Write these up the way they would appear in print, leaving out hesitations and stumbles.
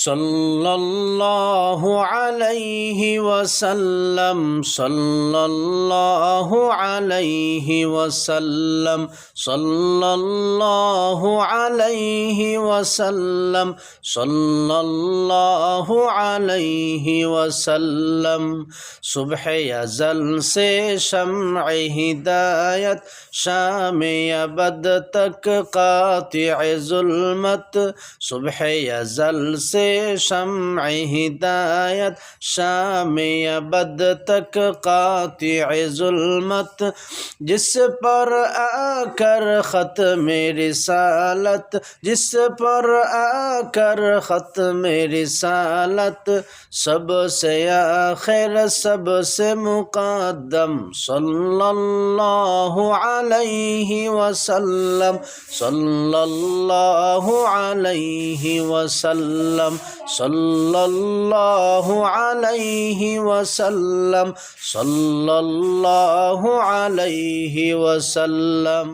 सल्लल्लाहु अलैहि वसल्लम सल्लल्लाहु अलैहि वसल्लम सल्लल्लाहु अलैहि वसल्लम सल्लल्लाहु अलैहि वसल्लम। सुबह अज़ल से शम्अ हिदायत शाम अबद तक कातिअ ज़ुल्मत। सुबह अज़ल से शम्अ हिदायत शाम अबद तक कातिअ ज़ुल्मत। जिस पर आकर ख़त्म रिसालत, जिस पर आकर ख़त्म रिसालत, सबसे आखिर सबसे मुक़द्दम सल्लल्लाहु अलैहि वसल्लम सल्लल्लाहु अलैहि वसल्लम सल्लल्लाहु अलैहि वसल्लम सल्लल्लाहु अलैहि वसल्लम।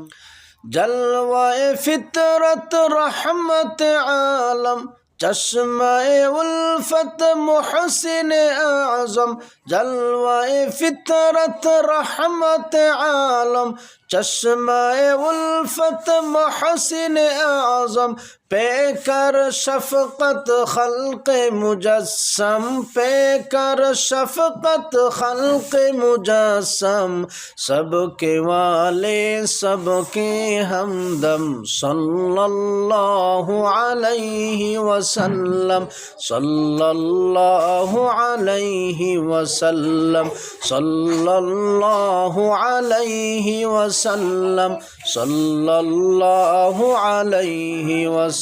जलवाए फितरत रहमत आलम, चश्माए उल्फत मुहसिन आज़म। जलवाए फितरत रहमत आलम, चश्माए उल्फत मुहसिन आज़म। Picker शफ़क़त खल्क़ मुजस्सम, picker शफ़क़त खल्क़ मुजस्सम। सबके वाले सबके हमदम सल्लल्लाहु अलैहि वसल्लम सल्लल्लाहु अलैहि वसल्लम सल्लल्लाहु अलैहि वसल्लम सल्लल्लाहु अलैहि वसल्लम।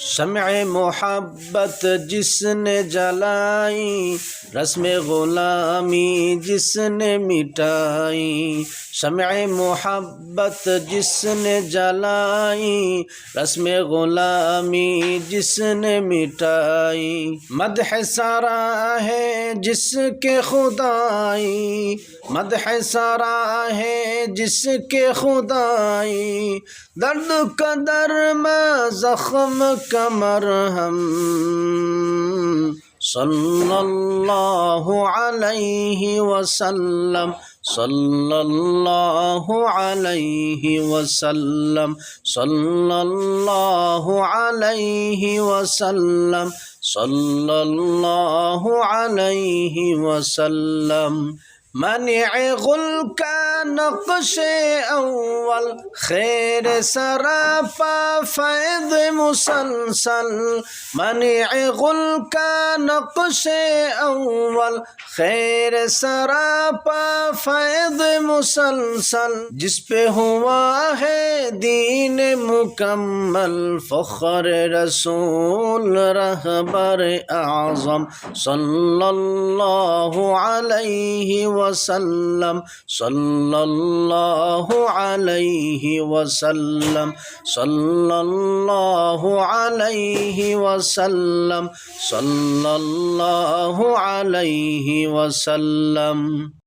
शम्अ मोहब्बत जिसने जलाई, रस्म ग़ुलामी जिसने मिटाई। शम्अ मोहब्बत जिसने जलाई, रस्म ग़ुलामी जिसने मिटाई। मदह सरा है जिसके खुदाई, मदह सरा है जिसके खुदाई। दर्द कदर में ज़ख्म का मरहम सल्लल्लाहु अलैहि वसल्लम सल्लल्लाहु अलैहि वसल्लम सल्लल्लाहु अलैहि वसल्लम सल्लल्लाहु अलैहि वसल्लम। मनिअ गुल का नक्शे अव्वल, खैर सरापा फैज़ मुसलसल। मनिअ गुल का नक्शे अव्वल, खैर सरापा फैज़ मुसलसल। जिस पे हुआ है दीन मुकम्मल, फ़ख्र रसूल रहबर आज़म सल्लल्लाहु अलैहि वसल्लम सल्लल्लाहु अलैहि वसल्लम सल्लल्लाहु अलैहि वसल्लम सल्लल्लाहु अलैहि वसल्लम।